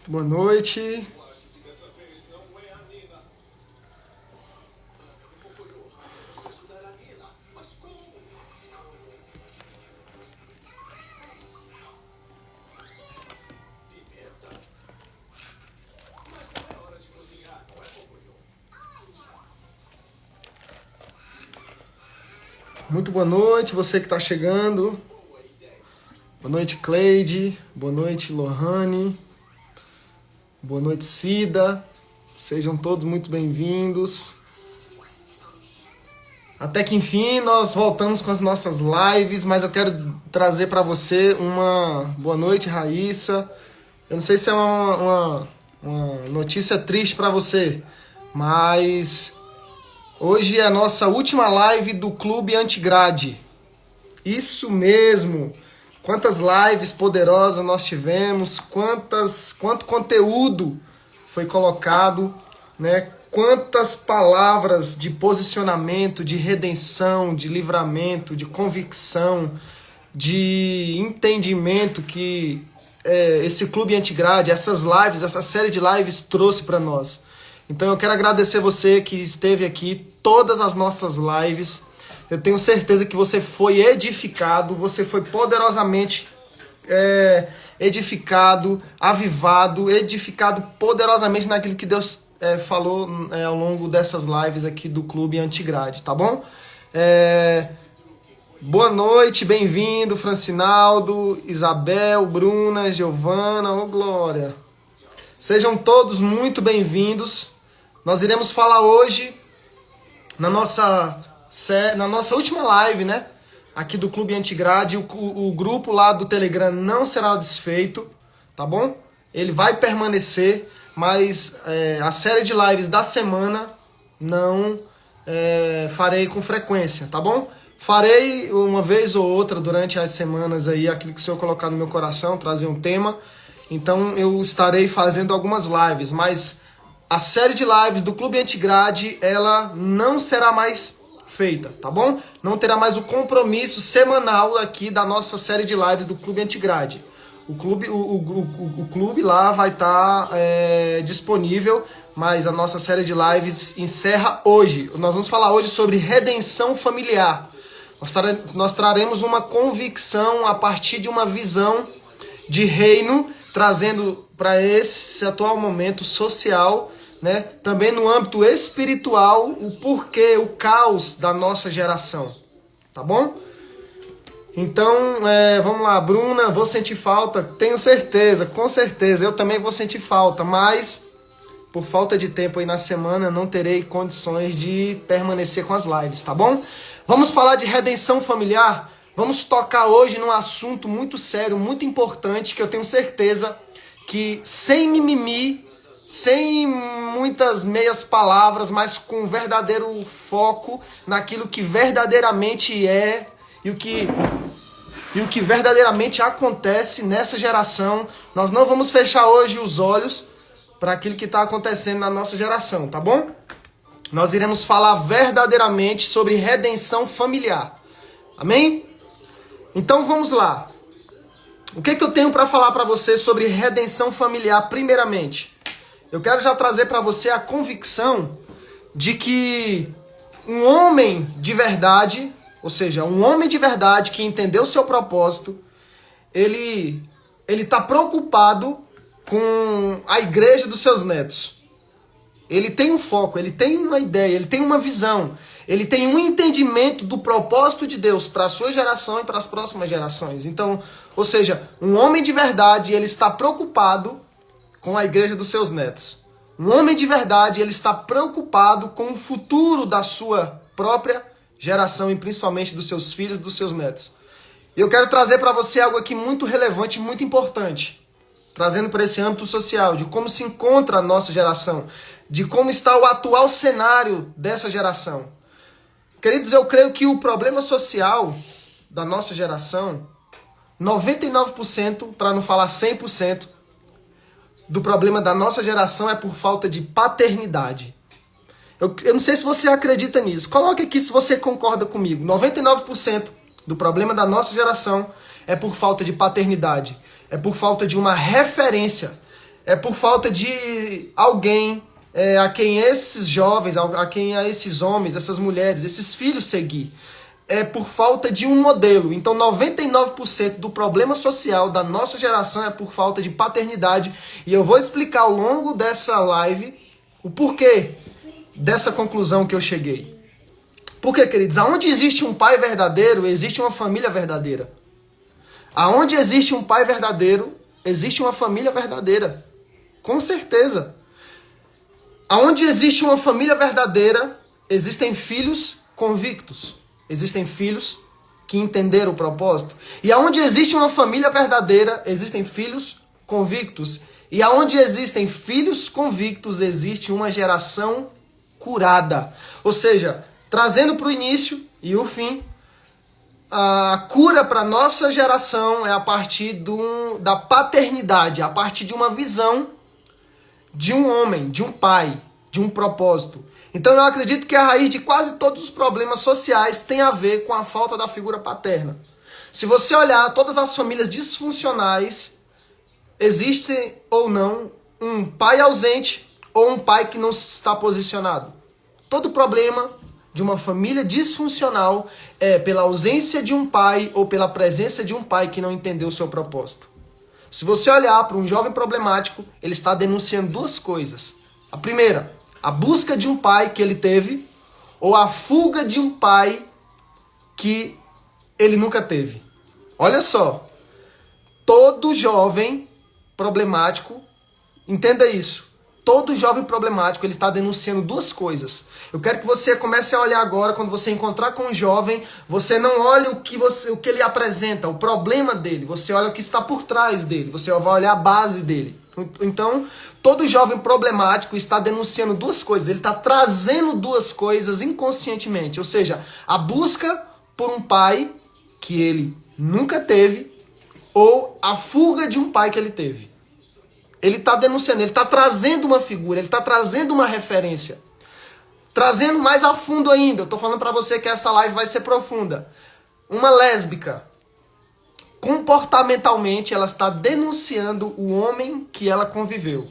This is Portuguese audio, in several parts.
Boa noite. Muito boa noite, você que está chegando. Boa noite, Cleide. Boa noite, Lohane. Boa noite, Cida. Sejam todos muito bem-vindos. Até que enfim nós voltamos com as nossas lives, mas eu quero trazer para você uma boa noite, Raíssa. Eu não sei se é uma notícia triste para você, mas hoje é a nossa última live do Clube Antigrade. Isso mesmo! Quantas lives poderosas nós tivemos, quanto conteúdo foi colocado, né? Quantas palavras de posicionamento, de redenção, de livramento, de convicção, de entendimento que esse Clube Antigrade, essas lives, essa série de lives trouxe para nós. Então eu quero agradecer você que esteve aqui, todas as nossas lives. Eu tenho certeza que você foi edificado, você foi poderosamente edificado, avivado, edificado poderosamente naquilo que Deus falou ao longo dessas lives aqui do Clube Antigrade, tá bom? Boa noite, bem-vindo, Francinaldo, Isabel, Bruna, Giovana, ô glória. Sejam todos muito bem-vindos. Nós iremos falar hoje na nossa última live, né? Aqui do Clube Antigrade, o grupo lá do Telegram não será desfeito, tá bom? Ele vai permanecer, mas a série de lives da semana não farei com frequência, tá bom? Farei uma vez ou outra durante as semanas aí, aquilo que o Senhor colocar no meu coração, trazer um tema. Então eu estarei fazendo algumas lives, mas a série de lives do Clube Antigrade, ela não será mais feita, tá bom? Não terá mais o compromisso semanal aqui da nossa série de lives do Clube Antigrade. O clube lá vai estar disponível, mas a nossa série de lives encerra hoje. Nós vamos falar hoje sobre redenção familiar. Nós traremos uma convicção a partir de uma visão de reino, trazendo para esse atual momento social, né? Também no âmbito espiritual, o porquê, o caos da nossa geração, tá bom? Então, vamos lá, Bruna, vou sentir falta, tenho certeza, com certeza, eu também vou sentir falta, mas por falta de tempo aí na semana, não terei condições de permanecer com as lives, tá bom? Vamos falar de redenção familiar? Vamos tocar hoje num assunto muito sério, muito importante, que eu tenho certeza que sem mimimi, sem muitas meias palavras, mas com verdadeiro foco naquilo que verdadeiramente é e o que verdadeiramente acontece nessa geração. Nós não vamos fechar hoje os olhos para aquilo que está acontecendo na nossa geração, tá bom? Nós iremos falar verdadeiramente sobre redenção familiar. Amém? Então vamos lá. O que eu tenho para falar para você sobre redenção familiar primeiramente? Eu quero já trazer para você a convicção de que um homem de verdade, ou seja, um homem de verdade que entendeu o seu propósito, ele está preocupado com a igreja dos seus netos. Ele tem um foco, ele tem uma ideia, ele tem uma visão, ele tem um entendimento do propósito de Deus para a sua geração e para as próximas gerações. Então, ou seja, um homem de verdade, ele está preocupado com a igreja dos seus netos. Um homem de verdade, ele está preocupado com o futuro da sua própria geração e principalmente dos seus filhos, dos seus netos. E eu quero trazer para você algo aqui muito relevante, muito importante, trazendo para esse âmbito social, de como se encontra a nossa geração, de como está o atual cenário dessa geração. Queridos, eu creio que o problema social da nossa geração, 99%, para não falar 100%, do problema da nossa geração é por falta de paternidade. Eu não sei se você acredita nisso. Coloque aqui se você concorda comigo. 99% do problema da nossa geração é por falta de paternidade. É por falta de uma referência. é por falta de alguém a quem esses jovens, a quem esses homens, essas mulheres, esses filhos seguir. É por falta de um modelo. Então 99% do problema social da nossa geração é por falta de paternidade. E eu vou explicar ao longo dessa live o porquê dessa conclusão que eu cheguei. Porque, queridos, aonde existe um pai verdadeiro, existe uma família verdadeira. Aonde existe um pai verdadeiro, existe uma família verdadeira. Com certeza. Aonde existe uma família verdadeira, existem filhos convictos. Existem filhos que entenderam o propósito. E aonde existe uma família verdadeira, existem filhos convictos. E aonde existem filhos convictos, existe uma geração curada. Ou seja, trazendo para o início e o fim, a cura para a nossa geração é a partir da paternidade, a partir de uma visão de um homem, de um pai, de um propósito. Então eu acredito que a raiz de quase todos os problemas sociais tem a ver com a falta da figura paterna. Se você olhar todas as famílias disfuncionais, existe ou não um pai ausente ou um pai que não está posicionado. Todo problema de uma família disfuncional é pela ausência de um pai ou pela presença de um pai que não entendeu o seu propósito. Se você olhar para um jovem problemático, ele está denunciando duas coisas. A primeira, a busca de um pai que ele teve, ou a fuga de um pai que ele nunca teve. Olha só, todo jovem problemático, entenda isso, todo jovem problemático ele está denunciando duas coisas. Eu quero que você comece a olhar agora, quando você encontrar com um jovem, você não olha o que ele apresenta, o problema dele, você olha o que está por trás dele, você vai olhar a base dele. Então, todo jovem problemático está denunciando duas coisas, ele está trazendo duas coisas inconscientemente, ou seja, a busca por um pai que ele nunca teve ou a fuga de um pai que ele teve. Ele está denunciando, ele está trazendo uma figura, ele está trazendo uma referência. Trazendo mais a fundo ainda, eu estou falando para você que essa live vai ser profunda. Uma lésbica, comportamentalmente, ela está denunciando o homem que ela conviveu.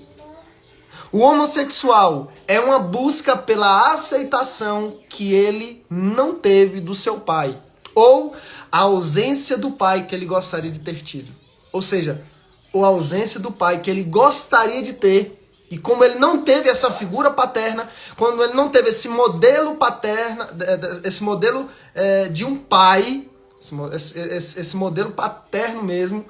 O homossexual é uma busca pela aceitação que ele não teve do seu pai. Ou a ausência do pai que ele gostaria de ter tido. Ou seja, ou a ausência do pai que ele gostaria de ter. E como ele não teve essa figura paterna, quando ele não teve esse modelo paterno, esse modelo de um pai, esse modelo paterno mesmo,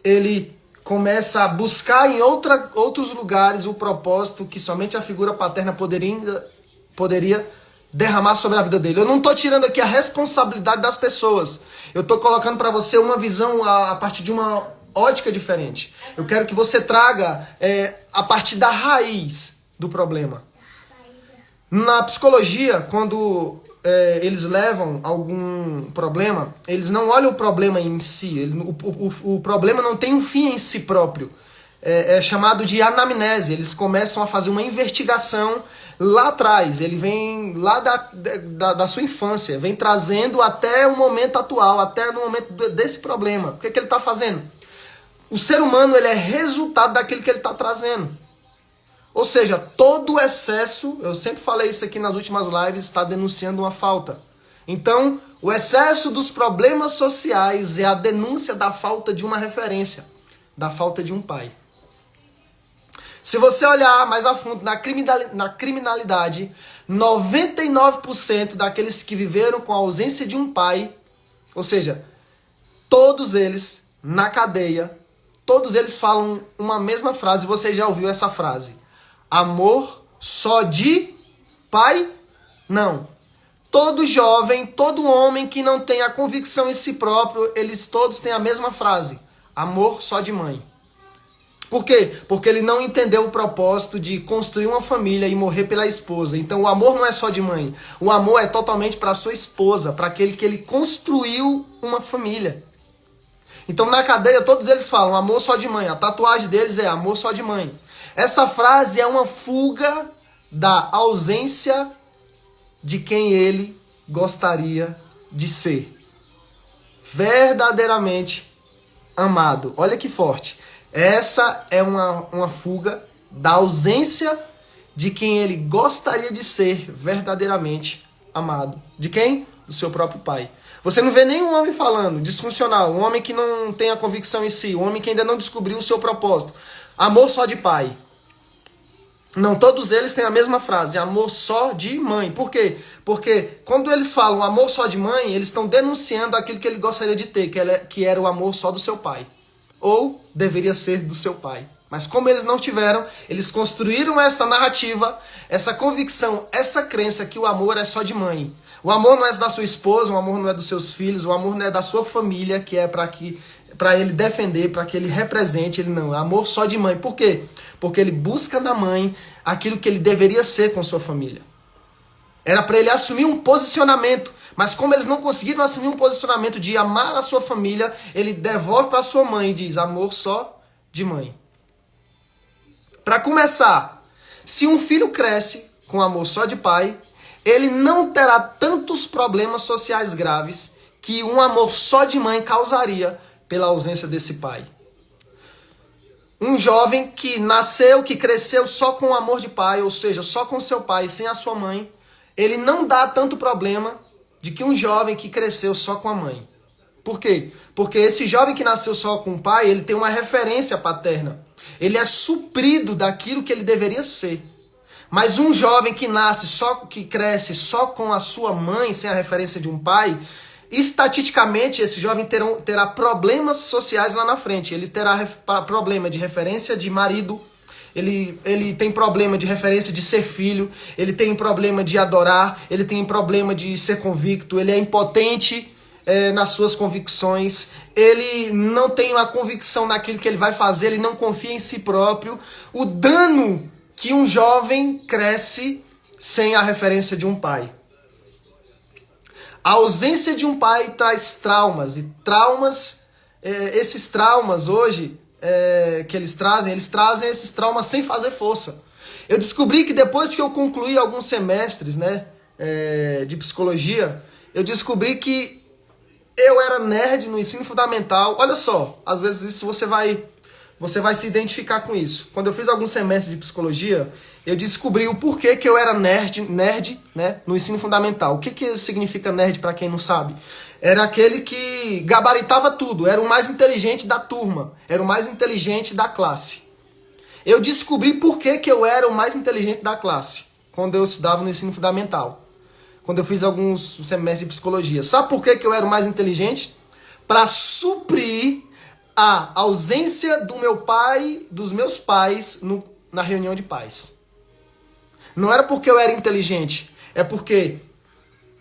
ele começa a buscar em outros lugares o propósito que somente a figura paterna poderia derramar sobre a vida dele. Eu não estou tirando aqui a responsabilidade das pessoas. Eu estou colocando para você uma visão a partir de uma ótica diferente. Eu quero que você traga a partir da raiz do problema. Na psicologia, quando eles levam algum problema, eles não olham o problema em si. O problema não tem um fim em si próprio. É chamado de anamnese. Eles começam a fazer uma investigação lá atrás. Ele vem lá da sua infância, vem trazendo até o momento atual, até no momento desse problema. O que ele está fazendo? O ser humano ele é resultado daquilo que ele está trazendo. Ou seja, todo excesso, eu sempre falei isso aqui nas últimas lives, está denunciando uma falta. Então, o excesso dos problemas sociais é a denúncia da falta de uma referência, da falta de um pai. Se você olhar mais a fundo na criminalidade, 99% daqueles que viveram com a ausência de um pai, ou seja, todos eles na cadeia, todos eles falam uma mesma frase, você já ouviu essa frase. Amor só de pai? Não. Todo jovem, todo homem que não tem a convicção em si próprio, eles todos têm a mesma frase. Amor só de mãe. Por quê? Porque ele não entendeu o propósito de construir uma família e morrer pela esposa. Então o amor não é só de mãe. O amor é totalmente para a sua esposa, para aquele que ele construiu uma família. Então na cadeia todos eles falam amor só de mãe. A tatuagem deles é amor só de mãe. Essa frase é uma fuga da ausência de quem ele gostaria de ser. Verdadeiramente amado. Olha que forte. Essa é uma fuga da ausência de quem ele gostaria de ser verdadeiramente amado. De quem? Do seu próprio pai. Você não vê nenhum homem falando disfuncional, um homem que não tem a convicção em si, um homem que ainda não descobriu o seu propósito. Amor só de pai. Não, todos eles têm a mesma frase, amor só de mãe. Por quê? Porque quando eles falam amor só de mãe, eles estão denunciando aquilo que ele gostaria de ter, que era o amor só do seu pai. Ou deveria ser do seu pai. Mas como eles não tiveram, eles construíram essa narrativa, essa convicção, essa crença que o amor é só de mãe. O amor não é da sua esposa, o amor não é dos seus filhos, o amor não é da sua família, que é para ele defender, para que ele represente, ele não. É amor só de mãe. Por quê? Porque ele busca da mãe aquilo que ele deveria ser com sua família. Era para ele assumir um posicionamento, mas como eles não conseguiram assumir um posicionamento de amar a sua família, ele devolve para sua mãe e diz amor só de mãe. Para começar, se um filho cresce com amor só de pai, ele não terá tantos problemas sociais graves que um amor só de mãe causaria pela ausência desse pai. Um jovem que nasceu, que cresceu só com o amor de pai, ou seja, só com seu pai, sem a sua mãe, ele não dá tanto problema de que um jovem que cresceu só com a mãe. Por quê? Porque esse jovem que nasceu só com o pai, ele tem uma referência paterna. Ele é suprido daquilo que ele deveria ser. Mas um jovem que que cresce só com a sua mãe, sem a referência de um pai, estatisticamente esse jovem terá problemas sociais lá na frente. Ele terá problema de referência de marido, ele tem problema de referência de ser filho, ele tem problema de adorar, ele tem problema de ser convicto, ele é impotente nas suas convicções, ele não tem uma convicção naquilo que ele vai fazer, ele não confia em si próprio. O dano que um jovem cresce sem a referência de um pai. A ausência de um pai traz traumas, e esses traumas hoje que eles trazem esses traumas sem fazer força. Eu descobri que depois que eu concluí alguns semestres de psicologia, eu descobri que eu era nerd no ensino fundamental. Olha só, às vezes isso você vai se identificar com isso. Quando eu fiz alguns semestres de psicologia, eu descobri o porquê que eu era nerd, no ensino fundamental. O que significa nerd para quem não sabe? Era aquele que gabaritava tudo, era o mais inteligente da turma, era o mais inteligente da classe. Eu descobri por que eu era o mais inteligente da classe, quando eu estudava no ensino fundamental. Quando eu fiz alguns semestres de psicologia. Sabe por que eu era o mais inteligente? Para suprir a ausência do meu pai, dos meus pais, na reunião de pais. Não era porque eu era inteligente, é porque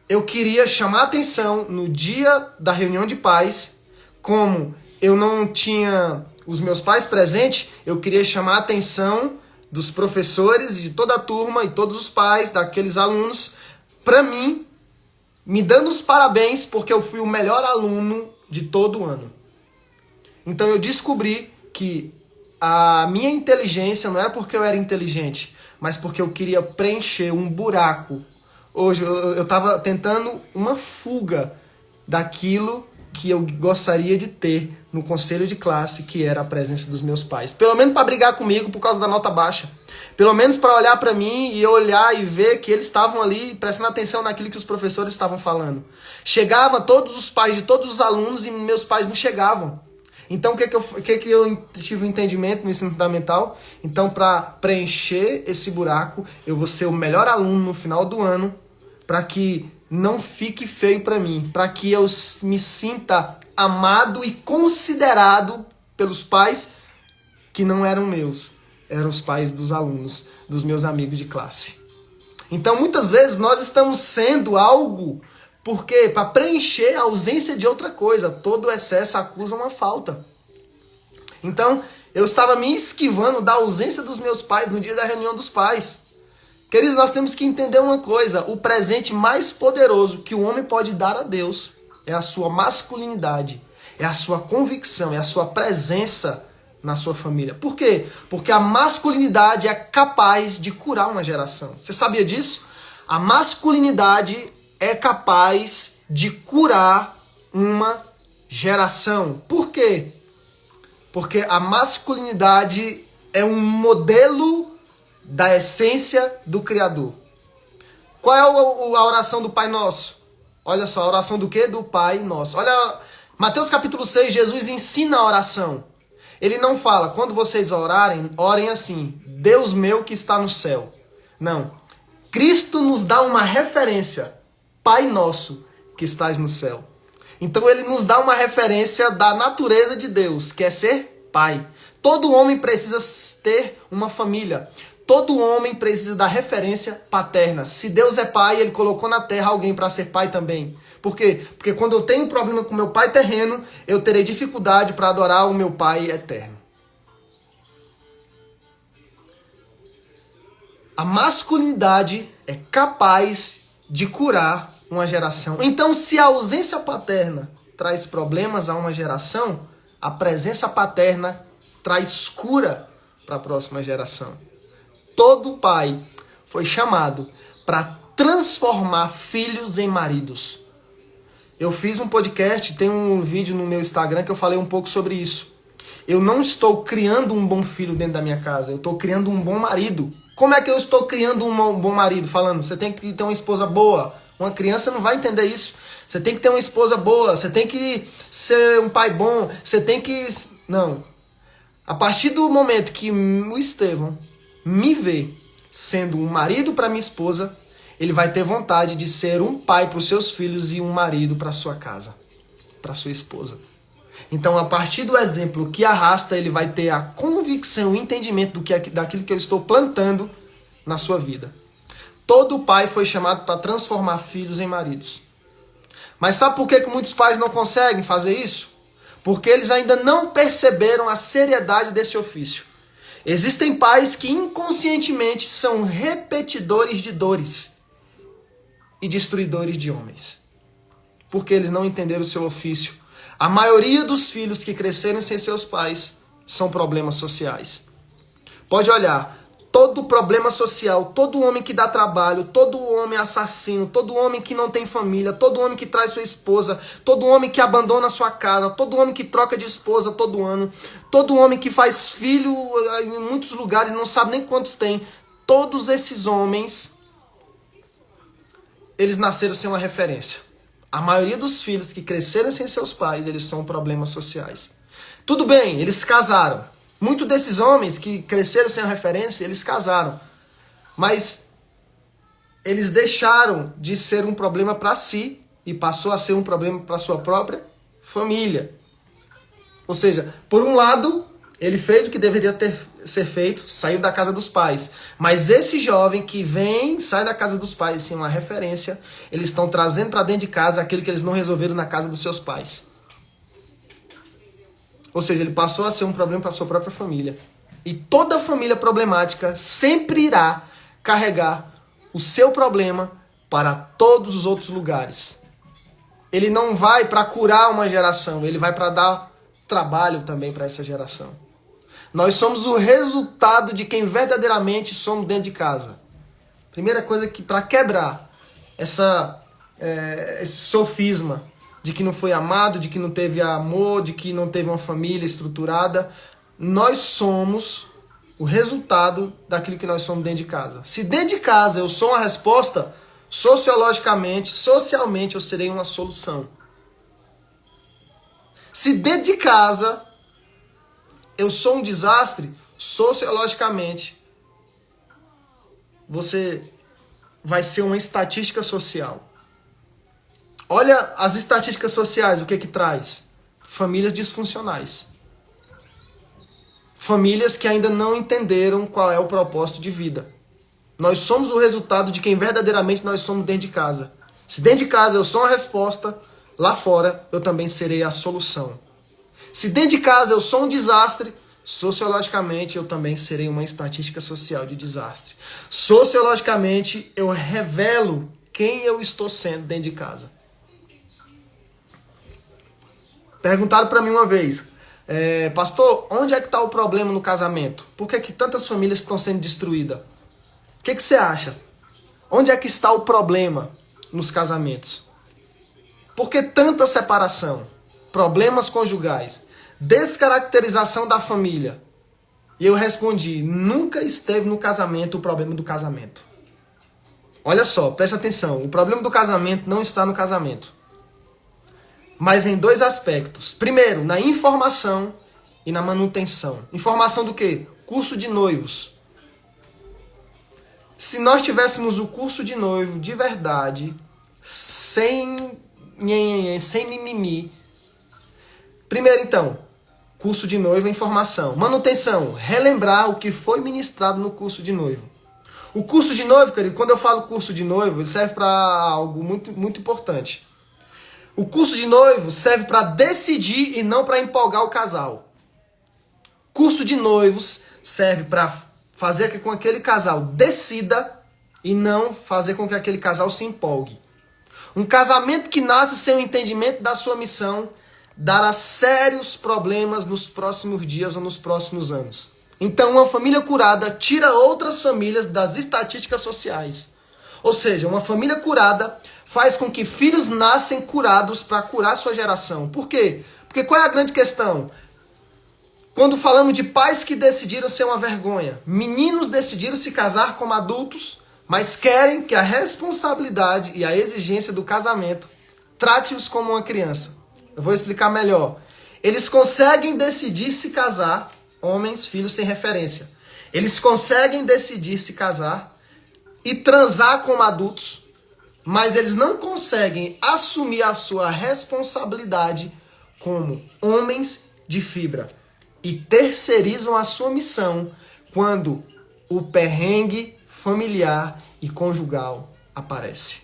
eu queria chamar a atenção no dia da reunião de pais. Como eu não tinha os meus pais presentes, eu queria chamar a atenção dos professores, de toda a turma e todos os pais daqueles alunos, para mim, me dando os parabéns porque eu fui o melhor aluno de todo o ano. Então eu descobri que a minha inteligência não era porque eu era inteligente, mas porque eu queria preencher um buraco. Hoje eu estava tentando uma fuga daquilo que eu gostaria de ter no conselho de classe, que era a presença dos meus pais. Pelo menos para brigar comigo por causa da nota baixa. Pelo menos para olhar para mim e olhar e ver que eles estavam ali prestando atenção naquilo que os professores estavam falando. Chegava todos os pais de todos os alunos e meus pais não chegavam. Então, o que eu tive um entendimento no ensino fundamental? Então, para preencher esse buraco, eu vou ser o melhor aluno no final do ano, para que não fique feio para mim, para que eu me sinta amado e considerado pelos pais que não eram meus, eram os pais dos alunos, dos meus amigos de classe. Então, muitas vezes, nós estamos sendo algo... Por quê? Para preencher a ausência de outra coisa. Todo excesso acusa uma falta. Então, eu estava me esquivando da ausência dos meus pais no dia da reunião dos pais. Queridos, nós temos que entender uma coisa. O presente mais poderoso que o homem pode dar a Deus é a sua masculinidade, é a sua convicção, é a sua presença na sua família. Por quê? Porque a masculinidade é capaz de curar uma geração. Você sabia disso? A masculinidade é capaz de curar uma geração. Por quê? Porque a masculinidade é um modelo da essência do Criador. Qual é a oração do Pai Nosso? Olha só, a oração do quê? Do Pai Nosso. Olha, Mateus capítulo 6, Jesus ensina a oração. Ele não fala, quando vocês orarem, orem assim, Deus meu que está no céu. Não. Cristo nos dá uma referência, Pai Nosso que estás no céu. Então ele nos dá uma referência da natureza de Deus, que é ser pai. Todo homem precisa ter uma família. Todo homem precisa da referência paterna. Se Deus é pai, ele colocou na terra alguém para ser pai também. Por quê? Porque quando eu tenho um problema com meu pai terreno, eu terei dificuldade para adorar o meu pai eterno. A masculinidade é capaz de curar uma geração. Então, se a ausência paterna traz problemas a uma geração, a presença paterna traz cura para a próxima geração. Todo pai foi chamado para transformar filhos em maridos. Eu fiz um podcast, tem um vídeo no meu Instagram que eu falei um pouco sobre isso. Eu não estou criando um bom filho dentro da minha casa, eu estou criando um bom marido. Como é que eu estou criando um bom marido? Falando, você tem que ter uma esposa boa. Uma criança não vai entender isso. Você tem que ter uma esposa boa, você tem que ser um pai bom, você tem que... Não. A partir do momento que o Estevão me vê sendo um marido para minha esposa, ele vai ter vontade de ser um pai para os seus filhos e um marido para sua casa, para sua esposa. Então, a partir do exemplo que arrasta, ele vai ter a convicção, o entendimento daquilo que eu estou plantando na sua vida. Todo pai foi chamado para transformar filhos em maridos. Mas sabe por que muitos pais não conseguem fazer isso? Porque eles ainda não perceberam a seriedade desse ofício. Existem pais que inconscientemente são repetidores de dores e destruidores de homens. Porque eles não entenderam o seu ofício. A maioria dos filhos que cresceram sem seus pais são problemas sociais. Pode olhar, todo problema social, todo homem que dá trabalho, todo homem assassino, todo homem que não tem família, todo homem que traz sua esposa, todo homem que abandona sua casa, todo homem que troca de esposa todo ano, todo homem que faz filho em muitos lugares, não sabe nem quantos tem. Todos esses homens, eles nasceram sem uma referência. A maioria dos filhos que cresceram sem seus pais, eles são problemas sociais. Tudo bem, eles casaram. Muitos desses homens que cresceram sem a referência, eles casaram. Mas eles deixaram de ser um problema para si e passou a ser um problema para sua própria família. Ou seja, por um lado, ele fez o que deveria ser feito, saiu da casa dos pais. Mas esse jovem que sai da casa dos pais sem uma referência, eles estão trazendo para dentro de casa aquilo que eles não resolveram na casa dos seus pais. Ou seja, ele passou a ser um problema para sua própria família. E toda família problemática sempre irá carregar o seu problema para todos os outros lugares. Ele não vai para curar uma geração, ele vai para dar trabalho também para essa geração. Nós somos o resultado de quem verdadeiramente somos dentro de casa. Primeira coisa que para quebrar esse sofisma de que não foi amado, de que não teve amor, de que não teve uma família estruturada, nós somos o resultado daquilo que nós somos dentro de casa. Se dentro de casa eu sou uma resposta, sociologicamente, socialmente eu serei uma solução. Se dentro de casa eu sou um desastre, sociologicamente você vai ser uma estatística social. Olha as estatísticas sociais, o que traz? Famílias disfuncionais. Famílias que ainda não entenderam qual é o propósito de vida. Nós somos o resultado de quem verdadeiramente nós somos dentro de casa. Se dentro de casa eu sou a resposta, lá fora eu também serei a solução. Se dentro de casa eu sou um desastre, sociologicamente eu também serei uma estatística social de desastre. Sociologicamente eu revelo quem eu estou sendo dentro de casa. Perguntaram para mim uma vez, pastor, onde é que está o problema no casamento? Por que tantas famílias estão sendo destruídas? O que você acha? Onde é que está o problema nos casamentos? Por que tanta separação? Problemas conjugais. Descaracterização da família. E eu respondi, nunca esteve no casamento o problema do casamento. Olha só, presta atenção, o problema do casamento não está no casamento. Mas em dois aspectos. Primeiro, na informação e na manutenção. Informação do quê? Curso de noivos. Se nós tivéssemos o curso de noivo de verdade, sem mimimi. Primeiro, então, curso de noivo, informação. Manutenção, relembrar o que foi ministrado no curso de noivo. O curso de noivo, querido, quando eu falo curso de noivo, ele serve para algo muito, muito importante. O curso de noivo serve para decidir e não para empolgar o casal. Curso de noivos serve para fazer com que aquele casal decida e não fazer com que aquele casal se empolgue. Um casamento que nasce sem o entendimento da sua missão dará sérios problemas nos próximos dias ou nos próximos anos. Então, uma família curada tira outras famílias das estatísticas sociais. Ou seja, uma família curada faz com que filhos nascem curados para curar sua geração. Por quê? Porque qual é a grande questão? Quando falamos de pais que decidiram ser uma vergonha, meninos decidiram se casar como adultos, mas querem que a responsabilidade e a exigência do casamento trate-os como uma criança. Eu vou explicar melhor. Eles conseguem decidir se casar, homens, filhos sem referência. Eles conseguem decidir se casar e transar como adultos, mas eles não conseguem assumir a sua responsabilidade como homens de fibra. E terceirizam a sua missão quando o perrengue familiar e conjugal aparece.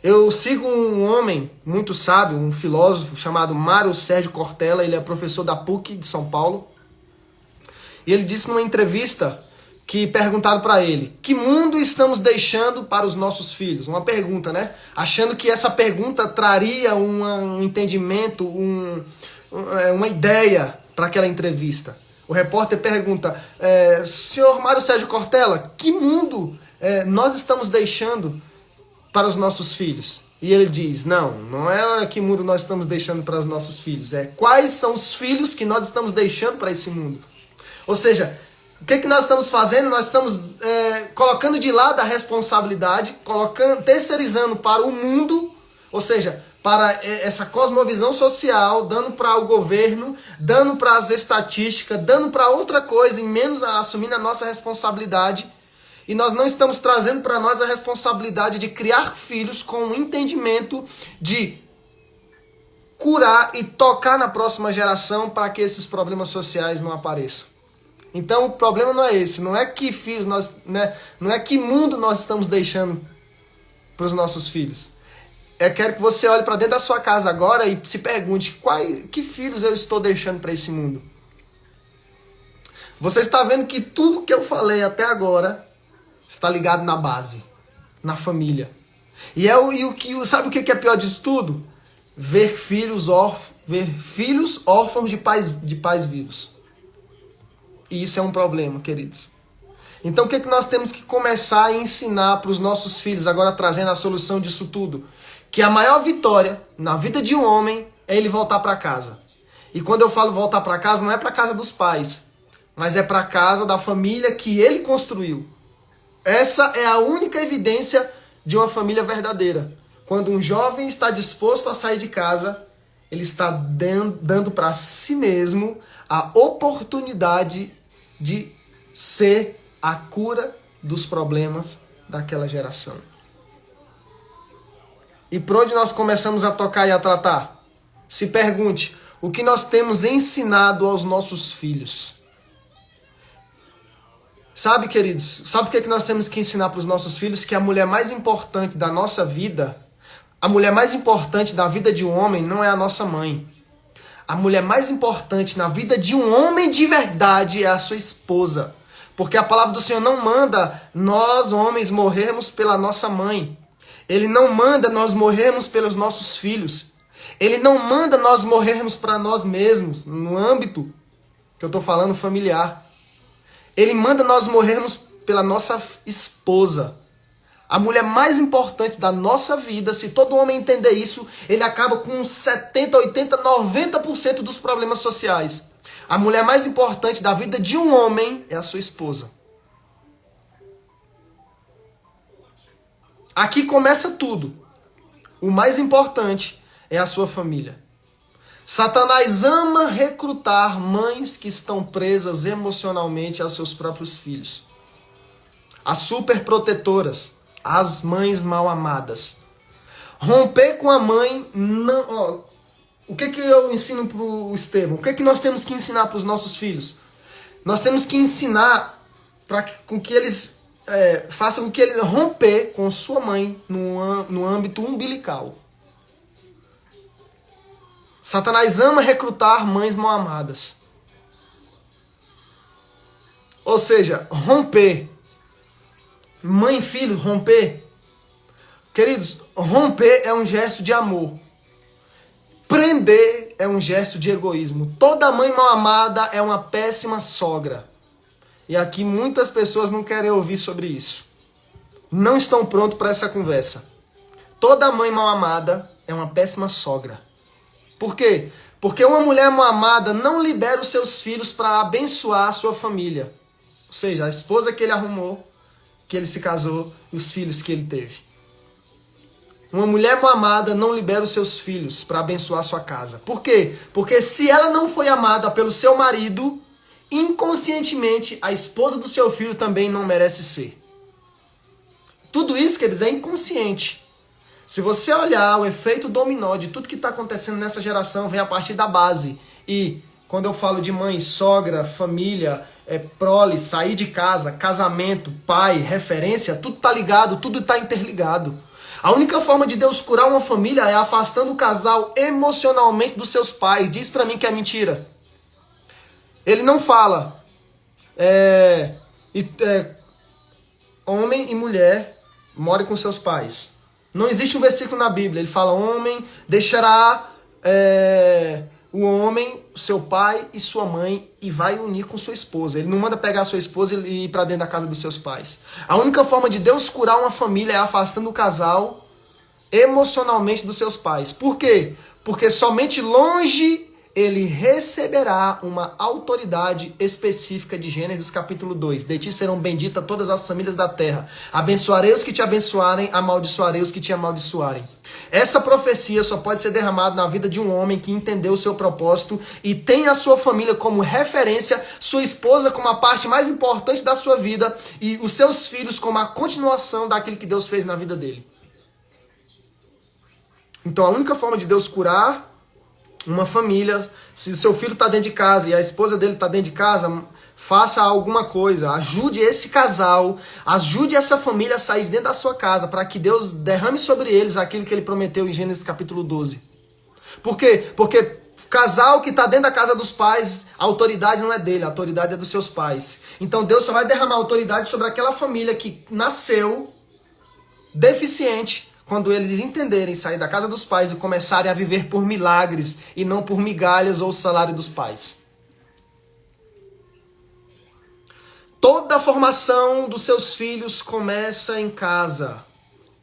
Eu sigo um homem muito sábio, um filósofo chamado Mário Sérgio Cortella, ele é professor da PUC de São Paulo. E ele disse numa entrevista que perguntaram para ele, que mundo estamos deixando para os nossos filhos? Uma pergunta, né? Achando que essa pergunta traria um entendimento, uma ideia para aquela entrevista. O repórter pergunta, senhor Mário Sérgio Cortella, que mundo nós estamos deixando para os nossos filhos? E ele diz, não é que mundo nós estamos deixando para os nossos filhos, quais são os filhos que nós estamos deixando para esse mundo. Ou seja, o que nós estamos fazendo? Nós estamos colocando de lado a responsabilidade, terceirizando para o mundo, ou seja, para essa cosmovisão social, dando para o governo, dando para as estatísticas, dando para outra coisa, em menos assumindo a nossa responsabilidade. E nós não estamos trazendo para nós a responsabilidade de criar filhos com o entendimento de curar e tocar na próxima geração para que esses problemas sociais não apareçam. Então o problema não é esse, não é que filhos não é que mundo nós estamos deixando para os nossos filhos. Eu quero que você olhe para dentro da sua casa agora e se pergunte que filhos eu estou deixando para esse mundo. Você está vendo que tudo que eu falei até agora está ligado na base, na família. Sabe o que é pior disso tudo? Ver filhos órfãos de pais vivos. E isso é um problema, queridos. Então o que nós temos que começar a ensinar para os nossos filhos, agora trazendo a solução disso tudo? Que a maior vitória na vida de um homem é ele voltar para casa. E quando eu falo voltar para casa, não é para casa dos pais, mas é para casa da família que ele construiu. Essa é a única evidência de uma família verdadeira. Quando um jovem está disposto a sair de casa, ele está dando para si mesmo a oportunidade de ser a cura dos problemas daquela geração. E por onde nós começamos a tocar e a tratar? Se pergunte, o que nós temos ensinado aos nossos filhos? Sabe, queridos, sabe o que nós temos que ensinar para os nossos filhos? Que a mulher mais importante da nossa vida, a mulher mais importante da vida de um homem não é a nossa mãe. A mulher mais importante na vida de um homem de verdade é a sua esposa. Porque a palavra do Senhor não manda nós, homens, morrermos pela nossa mãe. Ele não manda nós morrermos pelos nossos filhos. Ele não manda nós morrermos para nós mesmos, no âmbito que eu estou falando familiar. Ele manda nós morrermos pela nossa esposa. A mulher mais importante da nossa vida, se todo homem entender isso, ele acaba com 70, 80, 90% dos problemas sociais. A mulher mais importante da vida de um homem é a sua esposa. Aqui começa tudo. O mais importante é a sua família. Satanás ama recrutar mães que estão presas emocionalmente aos seus próprios filhos. As superprotetoras, as mães mal amadas. Romper com a mãe, não, ó, o que eu ensino para o Estevão? O que nós temos que ensinar para os nossos filhos? Nós temos que ensinar com que eles façam com que ele romper com sua mãe no âmbito umbilical. Satanás ama recrutar mães mal amadas. Ou seja, romper. Mãe e filho, romper. Queridos, romper é um gesto de amor. Prender é um gesto de egoísmo. Toda mãe mal amada é uma péssima sogra. E aqui muitas pessoas não querem ouvir sobre isso. Não estão prontos para essa conversa. Toda mãe mal amada é uma péssima sogra. Por quê? Porque uma mulher mal amada não libera os seus filhos para abençoar a sua família. Ou seja, a esposa que ele arrumou, que ele se casou, e os filhos que ele teve. Uma mulher mal amada não libera os seus filhos para abençoar a sua casa. Por quê? Porque se ela não foi amada pelo seu marido, inconscientemente a esposa do seu filho também não merece ser. Tudo isso, quer dizer, é inconsciente. Se você olhar o efeito dominó de tudo que está acontecendo nessa geração, vem a partir da base. E quando eu falo de mãe, sogra, família, prole, sair de casa, casamento, pai, referência, tudo está ligado, tudo está interligado. A única forma de Deus curar uma família é afastando o casal emocionalmente dos seus pais. Diz pra mim que é mentira. Ele não fala homem e mulher morem com seus pais. Não existe um versículo na Bíblia. Ele fala, homem deixará o homem, seu pai e sua mãe e vai unir com sua esposa. Ele não manda pegar a sua esposa e ir para dentro da casa dos seus pais. A única forma de Deus curar uma família é afastando o casal emocionalmente dos seus pais. Por quê? Porque somente longe ele receberá uma autoridade específica de Gênesis capítulo 2. De ti serão benditas todas as famílias da terra. Abençoarei os que te abençoarem, amaldiçoarei os que te amaldiçoarem. Essa profecia só pode ser derramada na vida de um homem que entendeu o seu propósito e tem a sua família como referência, sua esposa como a parte mais importante da sua vida e os seus filhos como a continuação daquilo que Deus fez na vida dele. Então a única forma de Deus curar uma família, se seu filho está dentro de casa e a esposa dele está dentro de casa, faça alguma coisa, ajude esse casal, ajude essa família a sair de dentro da sua casa, para que Deus derrame sobre eles aquilo que ele prometeu em Gênesis capítulo 12. Por quê? Porque casal que está dentro da casa dos pais, a autoridade não é dele, a autoridade é dos seus pais. Então Deus só vai derramar autoridade sobre aquela família que nasceu deficiente, quando eles entenderem sair da casa dos pais e começarem a viver por milagres e não por migalhas ou salário dos pais. Toda a formação dos seus filhos começa em casa.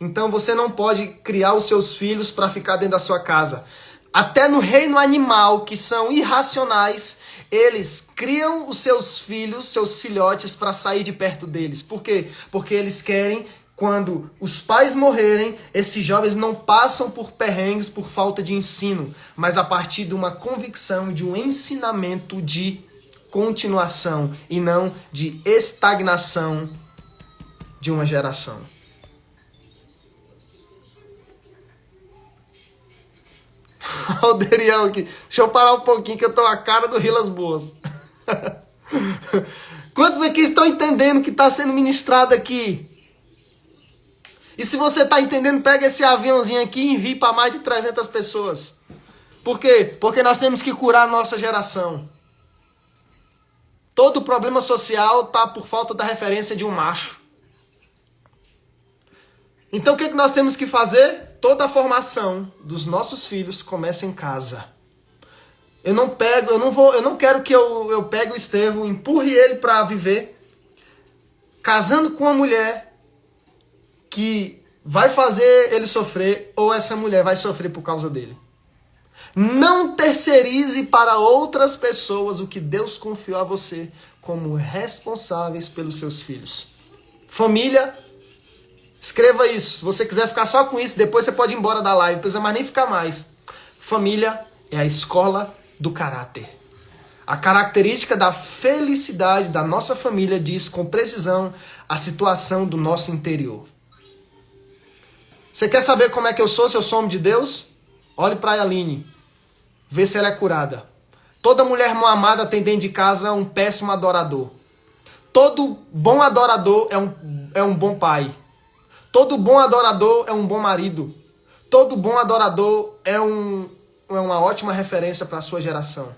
Então você não pode criar os seus filhos para ficar dentro da sua casa. Até no reino animal, que são irracionais, eles criam os seus filhos, seus filhotes, para sair de perto deles. Por quê? Porque eles querem... Quando os pais morrerem, esses jovens não passam por perrengues por falta de ensino, mas a partir de uma convicção, de um ensinamento de continuação e não de estagnação de uma geração. Olha o Derião aqui. Deixa eu parar um pouquinho que eu tô a cara do Rilas Boas. Quantos aqui estão entendendo o que está sendo ministrado aqui? E se você está entendendo, pega esse aviãozinho aqui e envie para mais de 300 pessoas. Por quê? Porque nós temos que curar a nossa geração. Todo problema social está por falta da referência de um macho. Então o que nós temos que fazer? Toda a formação dos nossos filhos começa em casa. Eu não quero que eu pegue o Estevão, empurre ele para viver casando com uma mulher que vai fazer ele sofrer ou essa mulher vai sofrer por causa dele. Não terceirize para outras pessoas o que Deus confiou a você como responsáveis pelos seus filhos. Família, escreva isso. Se você quiser ficar só com isso, depois você pode ir embora da live, não precisa mais nem ficar mais. Família é a escola do caráter. A característica da felicidade da nossa família diz com precisão a situação do nosso interior. Você quer saber como é que eu sou, se eu sou homem de Deus? Olhe para a Aline. Vê se ela é curada. Toda mulher mal amada tem dentro de casa um péssimo adorador. Todo bom adorador é um bom pai. Todo bom adorador é um bom marido. Todo bom adorador é uma ótima referência para a sua geração.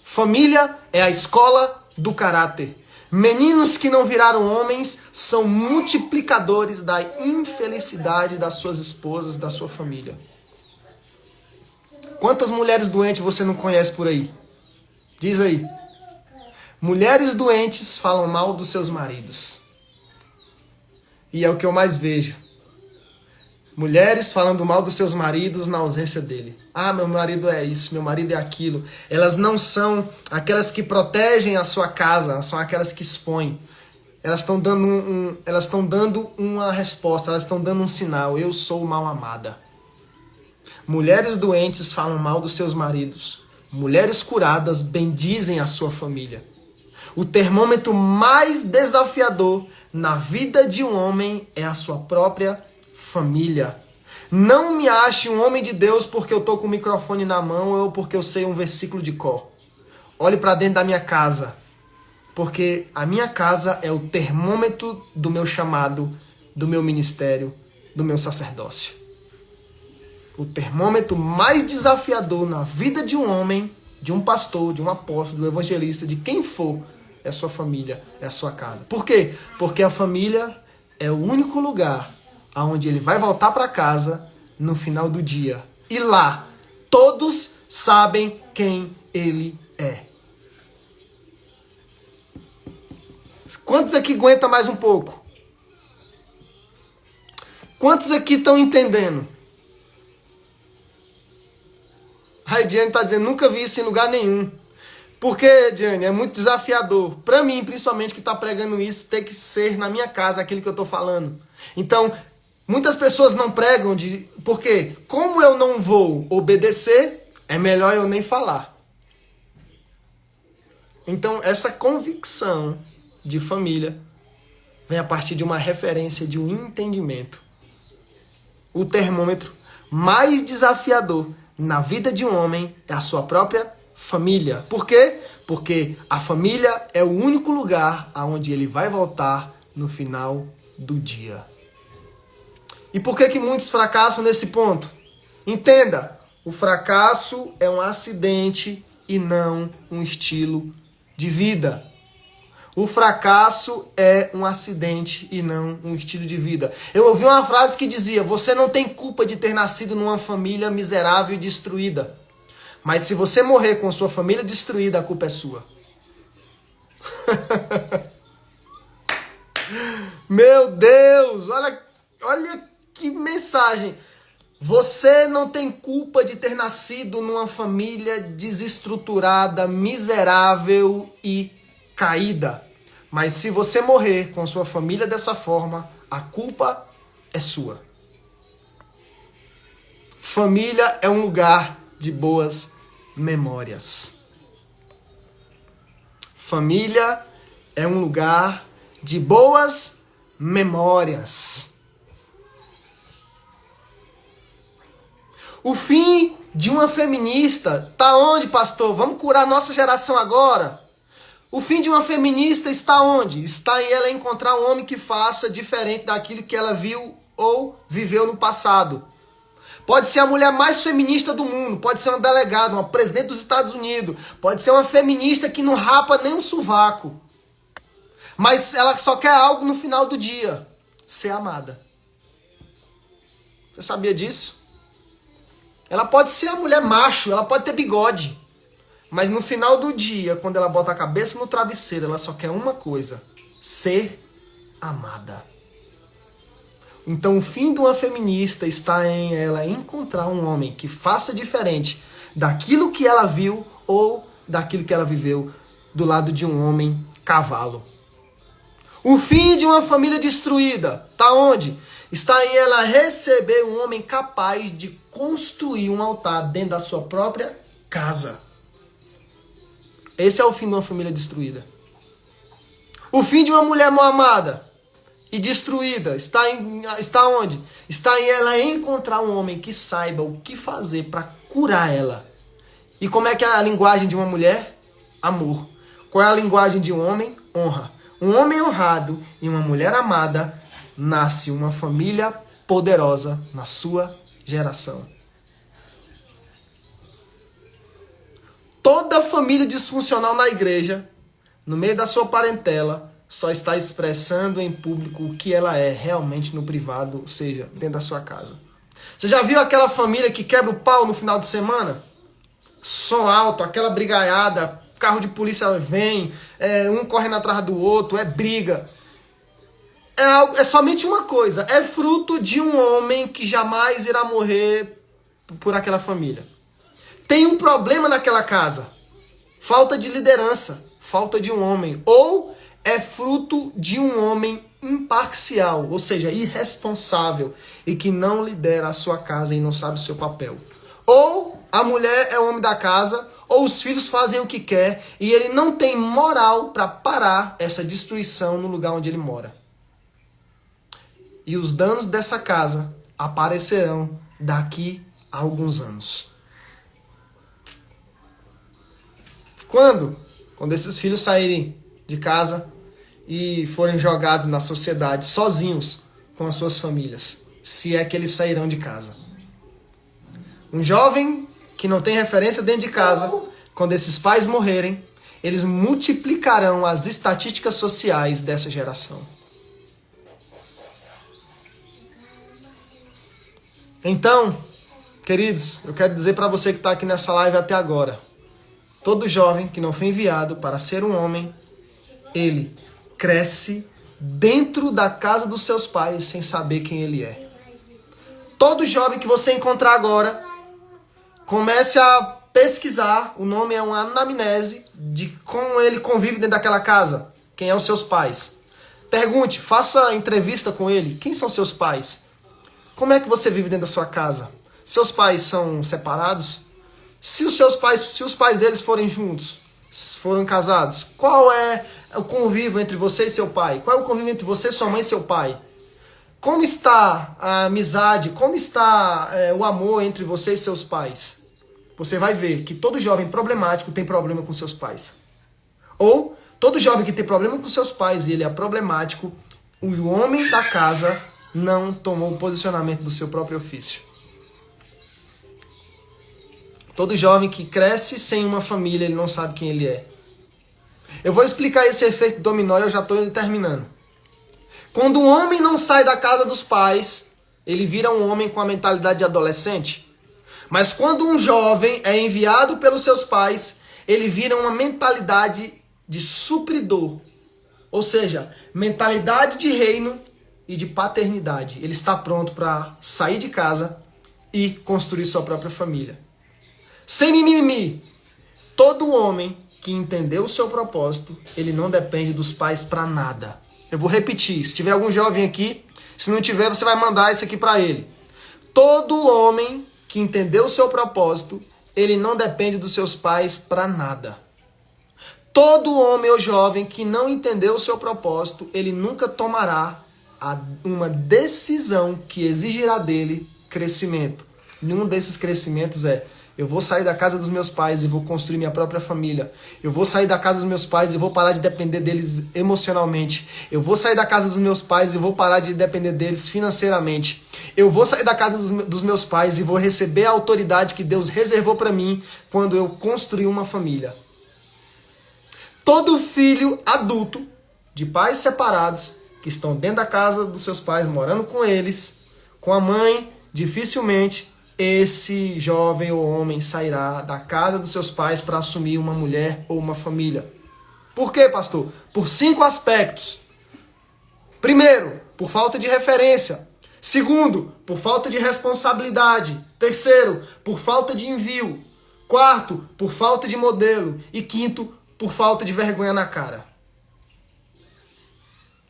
Família é a escola do caráter. Meninos que não viraram homens são multiplicadores da infelicidade das suas esposas, da sua família. Quantas mulheres doentes você não conhece por aí? Diz aí. Mulheres doentes falam mal dos seus maridos. E é o que eu mais vejo. Mulheres falando mal dos seus maridos na ausência dele. Ah, meu marido é isso, meu marido é aquilo. Elas não são aquelas que protegem a sua casa, são aquelas que expõem. Elas estão dando uma resposta, elas estão dando um sinal. Eu sou mal amada. Mulheres doentes falam mal dos seus maridos. Mulheres curadas bendizem a sua família. O termômetro mais desafiador na vida de um homem é a sua própria família. Não me ache um homem de Deus porque eu estou com o microfone na mão ou porque eu sei um versículo de cor. Olhe para dentro da minha casa, porque a minha casa é o termômetro do meu chamado, do meu ministério, do meu sacerdócio. O termômetro mais desafiador na vida de um homem, de um pastor, de um apóstolo, de um evangelista, de quem for, é a sua família, é a sua casa. Por quê? Porque a família é o único lugar onde ele vai voltar para casa no final do dia. E lá, todos sabem quem ele é. Quantos aqui aguentam mais um pouco? Quantos aqui estão entendendo? A Diane está dizendo, nunca vi isso em lugar nenhum. Por quê, Diane? É muito desafiador. Para mim, principalmente, que está pregando isso, tem que ser na minha casa aquilo que eu estou falando. Então, muitas pessoas não pregam porque, como eu não vou obedecer, é melhor eu nem falar. Então, essa convicção de família vem a partir de uma referência, de um entendimento. O termômetro mais desafiador na vida de um homem é a sua própria família. Por quê? Porque a família é o único lugar aonde ele vai voltar no final do dia. E por que muitos fracassam nesse ponto? Entenda, o fracasso é um acidente e não um estilo de vida. O fracasso é um acidente e não um estilo de vida. Eu ouvi uma frase que dizia, você não tem culpa de ter nascido numa família miserável e destruída. Mas se você morrer com sua família destruída, a culpa é sua. Meu Deus, olha que mensagem. Você não tem culpa de ter nascido numa família desestruturada, miserável e caída. Mas se você morrer com sua família dessa forma, a culpa é sua. Família é um lugar de boas memórias. Família é um lugar de boas memórias. O fim de uma feminista está onde, pastor? Vamos curar nossa geração agora? O fim de uma feminista está onde? Está em ela encontrar um homem que faça diferente daquilo que ela viu ou viveu no passado. Pode ser a mulher mais feminista do mundo, pode ser uma delegada, uma presidente dos Estados Unidos, pode ser uma feminista que não rapa nem um sovaco. Mas ela só quer algo no final do dia, ser amada. Você sabia disso? Ela pode ser a mulher macho, ela pode ter bigode. Mas no final do dia, quando ela bota a cabeça no travesseiro, ela só quer uma coisa: ser amada. Então o fim de uma feminista está em ela encontrar um homem que faça diferente daquilo que ela viu ou daquilo que ela viveu do lado de um homem cavalo. O fim de uma família destruída está onde? Está em ela receber um homem capaz de construir um altar dentro da sua própria casa. Esse é o fim de uma família destruída. O fim de uma mulher mal amada e destruída está onde? Está em ela encontrar um homem que saiba o que fazer para curar ela. E como é que é a linguagem de uma mulher? Amor. Qual é a linguagem de um homem? Honra. Um homem honrado e uma mulher amada nasce uma família poderosa na sua geração. Toda família disfuncional na igreja, no meio da sua parentela, só está expressando em público o que ela é realmente no privado, ou seja, dentro da sua casa. Você já viu aquela família que quebra o pau no final de semana? Som alto, aquela brigaiada, carro de polícia vem, um correndo atrás do outro, é briga. É somente uma coisa, é fruto de um homem que jamais irá morrer por aquela família. Tem um problema naquela casa, falta de liderança, falta de um homem, ou é fruto de um homem imparcial, ou seja, irresponsável, e que não lidera a sua casa e não sabe o seu papel. Ou a mulher é o homem da casa, ou os filhos fazem o que quer, e ele não tem moral para parar essa destruição no lugar onde ele mora. E os danos dessa casa aparecerão daqui a alguns anos. Quando? Quando esses filhos saírem de casa e forem jogados na sociedade sozinhos com as suas famílias, se é que eles sairão de casa. Um jovem que não tem referência dentro de casa, quando esses pais morrerem, eles multiplicarão as estatísticas sociais dessa geração. Então, queridos, eu quero dizer para você que está aqui nessa live até agora, todo jovem que não foi enviado para ser um homem, ele cresce dentro da casa dos seus pais sem saber quem ele é. Todo jovem que você encontrar agora, comece a pesquisar, o nome é uma anamnese de como ele convive dentro daquela casa, quem é os seus pais. Pergunte, faça entrevista com ele, quem são seus pais? Como é que você vive dentro da sua casa? Seus pais são separados? Se os pais deles forem juntos, foram casados, qual é o convívio entre você e seu pai? Qual é o convívio entre você, sua mãe e seu pai? Como está a amizade? Como está o amor entre você e seus pais? Você vai ver que todo jovem problemático tem problema com seus pais. Ou todo jovem que tem problema com seus pais e ele é problemático, o homem da casa não tomou o posicionamento do seu próprio ofício. Todo jovem que cresce sem uma família, ele não sabe quem ele é. Eu vou explicar esse efeito dominó e eu já estou terminando. Quando um homem não sai da casa dos pais, ele vira um homem com a mentalidade de adolescente. Mas quando um jovem é enviado pelos seus pais, ele vira uma mentalidade de supridor. Ou seja, mentalidade de reino e de paternidade. Ele está pronto para sair de casa e construir sua própria família. Sem mimimi. Todo homem que entendeu o seu propósito, ele não depende dos pais para nada. Eu vou repetir. Se tiver algum jovem aqui, se não tiver, você vai mandar isso aqui para ele. Todo homem que entendeu o seu propósito, ele não depende dos seus pais para nada. Todo homem ou jovem que não entendeu o seu propósito, ele nunca tomará uma decisão que exigirá dele crescimento. Nenhum desses crescimentos é: eu vou sair da casa dos meus pais e vou construir minha própria família. Eu vou sair da casa dos meus pais e vou parar de depender deles emocionalmente. Eu vou sair da casa dos meus pais e vou parar de depender deles financeiramente. Eu vou sair da casa dos meus pais e vou receber a autoridade que Deus reservou para mim quando eu construir uma família. Todo filho adulto de pais separados que estão dentro da casa dos seus pais, morando com eles, com a mãe, dificilmente esse jovem ou homem sairá da casa dos seus pais para assumir uma mulher ou uma família. Por quê, pastor? Por 5 aspectos. Primeiro, por falta de referência. Segundo, por falta de responsabilidade. Terceiro, por falta de envio. Quarto, por falta de modelo. E quinto, por falta de vergonha na cara.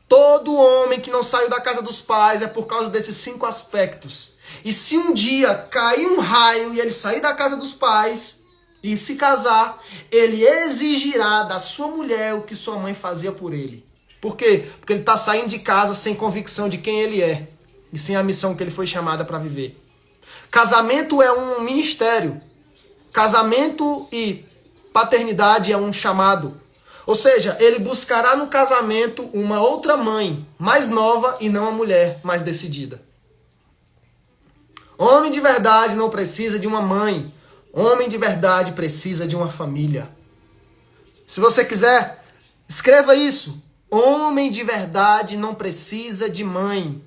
Todo homem que não saiu da casa dos pais é por causa desses 5 aspectos. E se um dia cair um raio e ele sair da casa dos pais e se casar, ele exigirá da sua mulher o que sua mãe fazia por ele. Por quê? Porque ele está saindo de casa sem convicção de quem ele é e sem a missão que ele foi chamada para viver. Casamento é um ministério. Casamento e paternidade é um chamado. Ou seja, ele buscará no casamento uma outra mãe, mais nova e não a mulher mais decidida. Homem de verdade não precisa de uma mãe. Homem de verdade precisa de uma família. Se você quiser, escreva isso. Homem de verdade não precisa de mãe.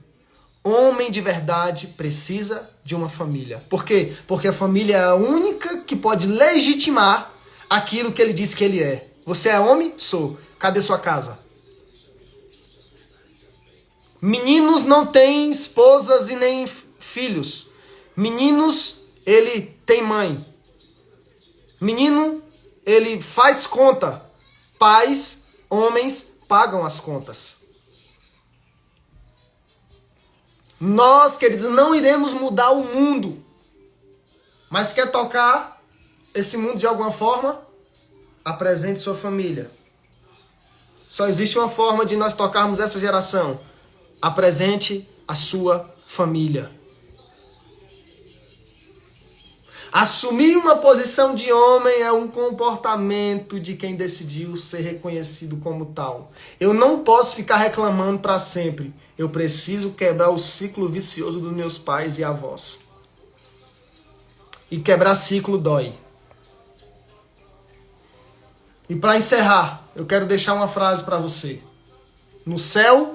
Homem de verdade precisa de uma família. Por quê? Porque a família é a única que pode legitimar aquilo que ele disse que ele é. Você é homem? Sou. Cadê sua casa? Meninos não têm esposas e nem filhos. Meninos, ele tem mãe. Menino, ele faz conta. Pais, homens, pagam as contas. Nós, queridos, não iremos mudar o mundo. Mas quer tocar esse mundo de alguma forma? Apresente sua família. Só existe uma forma de nós tocarmos essa geração. Apresente a sua família. Assumir uma posição de homem é um comportamento de quem decidiu ser reconhecido como tal. Eu não posso ficar reclamando para sempre. Eu preciso quebrar o ciclo vicioso dos meus pais e avós. E quebrar ciclo dói. E para encerrar, eu quero deixar uma frase para você. No céu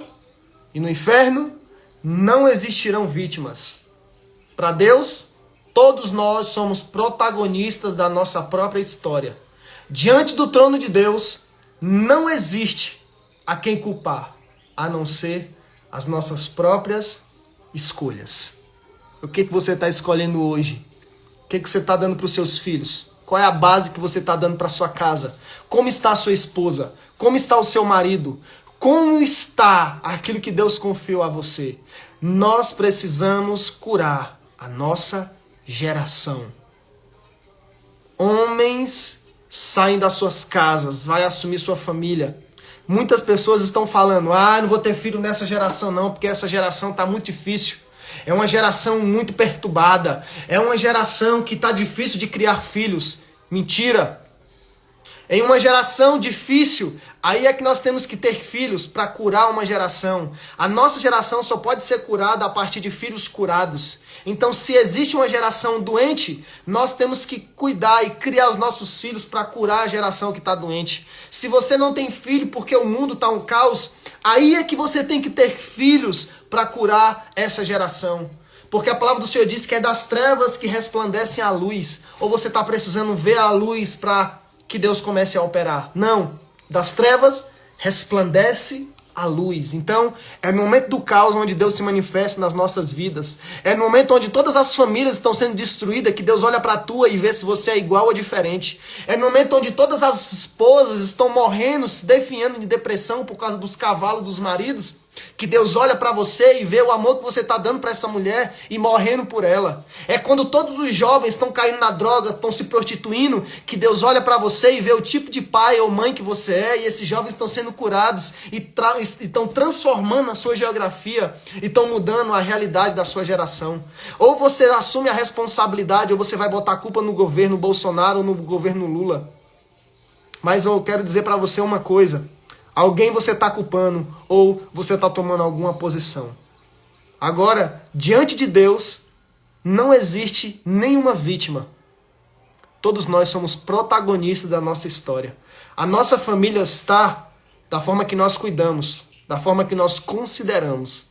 e no inferno não existirão vítimas. Para Deus, todos nós somos protagonistas da nossa própria história. Diante do trono de Deus, não existe a quem culpar, a não ser as nossas próprias escolhas. O que você está escolhendo hoje? O que você está dando para os seus filhos? Qual é a base que você está dando para sua casa? Como está a sua esposa? Como está o seu marido? Como está aquilo que Deus confiou a você? Nós precisamos curar a nossa geração. Homens saem das suas casas, vai assumir sua família. Muitas pessoas estão falando, não vou ter filho nessa geração não, porque essa geração está muito difícil. É uma geração muito perturbada. É uma geração que está difícil de criar filhos. Mentira. Em uma geração difícil, aí é que nós temos que ter filhos para curar uma geração. A nossa geração só pode ser curada a partir de filhos curados. Então, se existe uma geração doente, nós temos que cuidar e criar os nossos filhos para curar a geração que está doente. Se você não tem filho porque o mundo está um caos, aí é que você tem que ter filhos para curar essa geração. Porque a palavra do Senhor diz que é das trevas que resplandecem a luz. Ou você está precisando ver a luz para que Deus comece a operar? Não. Das trevas resplandece a luz. Então, é no momento do caos onde Deus se manifesta nas nossas vidas. É no momento onde todas as famílias estão sendo destruídas que Deus olha para a tua e vê se você é igual ou diferente. É no momento onde todas as esposas estão morrendo, se definhando de depressão por causa dos cavalos dos maridos, que Deus olha para você e vê o amor que você está dando para essa mulher e morrendo por ela. É quando todos os jovens estão caindo na droga, estão se prostituindo, que Deus olha para você e vê o tipo de pai ou mãe que você é, e esses jovens estão sendo curados e estão transformando a sua geografia e estão mudando a realidade da sua geração. Ou você assume a responsabilidade ou você vai botar a culpa no governo Bolsonaro ou no governo Lula. Mas eu quero dizer para você uma coisa. Alguém você está culpando ou você está tomando alguma posição. Agora, diante de Deus, não existe nenhuma vítima. Todos nós somos protagonistas da nossa história. A nossa família está da forma que nós cuidamos, da forma que nós consideramos.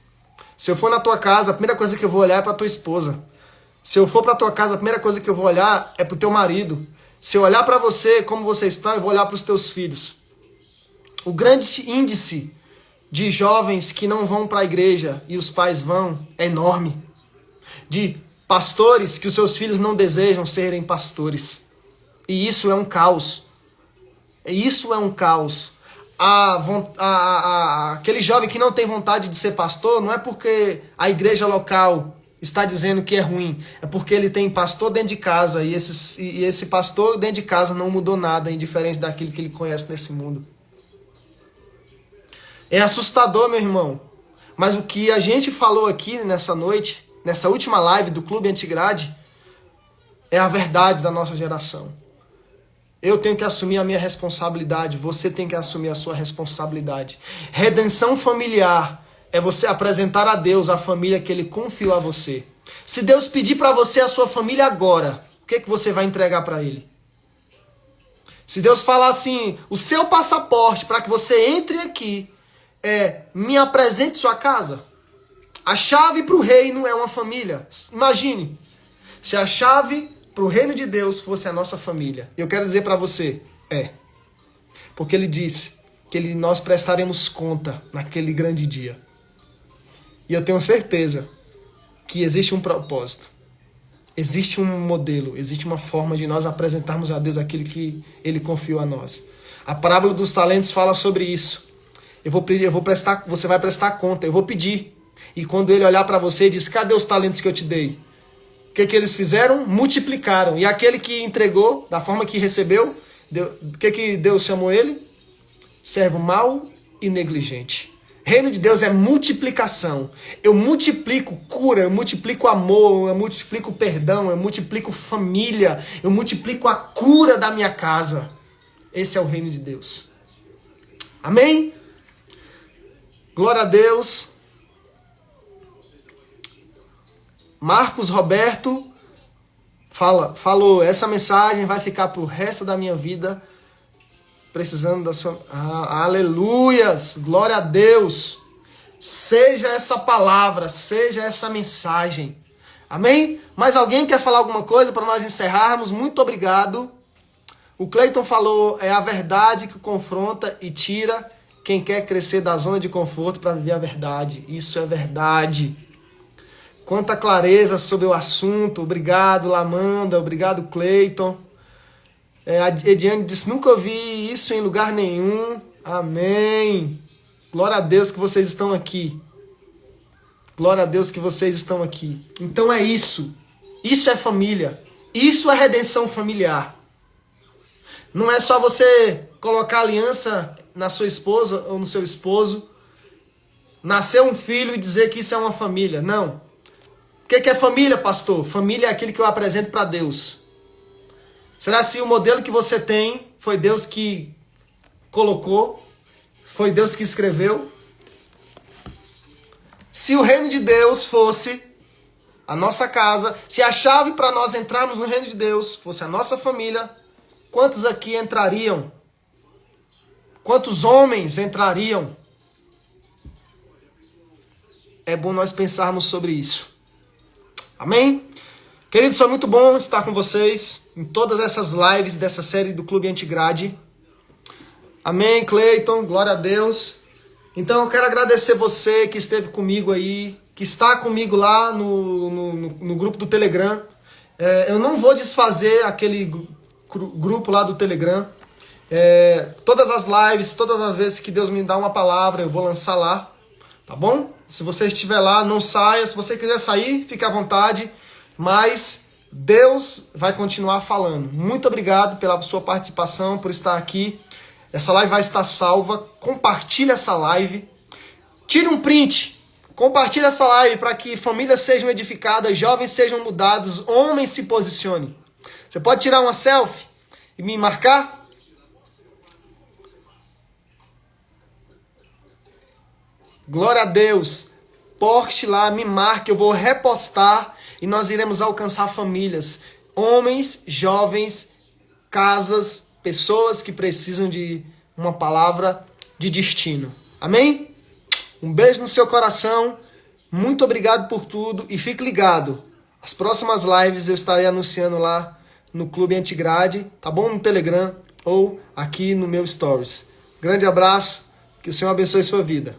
Se eu for na tua casa, a primeira coisa que eu vou olhar é para tua esposa. Se eu for para tua casa, a primeira coisa que eu vou olhar é para o teu marido. Se eu olhar para você, como você está, eu vou olhar para os teus filhos. O grande índice de jovens que não vão para a igreja e os pais vão é enorme. De pastores que os seus filhos não desejam serem pastores. E isso é um caos. Isso é um caos. Aquele jovem que não tem vontade de ser pastor, não é porque a igreja local está dizendo que é ruim. É porque ele tem pastor dentro de casa e esse pastor dentro de casa não mudou nada, indiferente daquilo que ele conhece nesse mundo. É assustador, meu irmão. Mas o que a gente falou aqui nessa noite, nessa última live do Clube Antigrade, é a verdade da nossa geração. Eu tenho que assumir a minha responsabilidade, você tem que assumir a sua responsabilidade. Redenção familiar é você apresentar a Deus a família que Ele confiou a você. Se Deus pedir para você a sua família agora, o que você vai entregar para Ele? Se Deus falar assim, o seu passaporte para que você entre aqui me apresente sua casa. A chave para o reino é uma família. Imagine, se a chave para o reino de Deus fosse a nossa família. Eu quero dizer para você, porque Ele disse que nós prestaremos conta naquele grande dia. E eu tenho certeza que existe um propósito, existe um modelo, existe uma forma de nós apresentarmos a Deus aquilo que Ele confiou a nós. A parábola dos talentos fala sobre isso. Você vai prestar conta, eu vou pedir. E quando Ele olhar para você e diz, cadê os talentos que eu te dei? O que eles fizeram? Multiplicaram. E aquele que entregou, da forma que recebeu, o que Deus chamou ele? Servo mau e negligente. Reino de Deus é multiplicação. Eu multiplico cura, eu multiplico amor, eu multiplico perdão, eu multiplico família, eu multiplico a cura da minha casa. Esse é o reino de Deus. Amém? Glória a Deus. Marcos Roberto falou, essa mensagem vai ficar pro resto da minha vida precisando da sua... aleluias, glória a Deus. Seja essa palavra, seja essa mensagem. Amém? Mais alguém quer falar alguma coisa para nós encerrarmos? Muito obrigado. O Cleiton falou, é a verdade que confronta e tira quem quer crescer da zona de conforto para viver a verdade. Isso é verdade. Quanta clareza sobre o assunto. Obrigado, Lamanda. Obrigado, Cleiton. A Ediane disse, nunca ouvi isso em lugar nenhum. Amém. Glória a Deus que vocês estão aqui. Glória a Deus que vocês estão aqui. Então é isso. Isso é família. Isso é redenção familiar. Não é só você colocar aliança na sua esposa ou no seu esposo, nascer um filho e dizer que isso é uma família. Não. O que é família, pastor? Família é aquilo que eu apresento para Deus. Será se o modelo que você tem foi Deus que colocou? Foi Deus que escreveu? Se o reino de Deus fosse a nossa casa, se a chave para nós entrarmos no reino de Deus fosse a nossa família, quantos aqui entrariam? Quantos homens entrariam? É bom nós pensarmos sobre isso. Amém? Queridos, foi muito bom estar com vocês em todas essas lives dessa série do Clube Antigrade. Amém, Cleiton, glória a Deus. Então eu quero agradecer você que esteve comigo aí, que está comigo lá no grupo do Telegram. Eu não vou desfazer aquele grupo lá do Telegram. Todas as lives, todas as vezes que Deus me dá uma palavra, eu vou lançar lá, tá bom? Se você estiver lá, não saia. Se você quiser sair, fique à vontade. Mas Deus vai continuar falando. Muito obrigado pela sua participação, por estar aqui. Essa live vai estar salva. Compartilhe essa live. Tire um print. Compartilhe essa live para que famílias sejam edificadas, jovens sejam mudados, homens se posicionem. Você pode tirar uma selfie e me marcar? Glória a Deus. Poste lá, me marque, eu vou repostar e nós iremos alcançar famílias, homens, jovens, casas, pessoas que precisam de uma palavra de destino. Amém? Um beijo no seu coração. Muito obrigado por tudo e fique ligado. As próximas lives eu estarei anunciando lá no Clube Antigrade, tá bom? No Telegram ou aqui no meu Stories. Grande abraço, que o Senhor abençoe sua vida.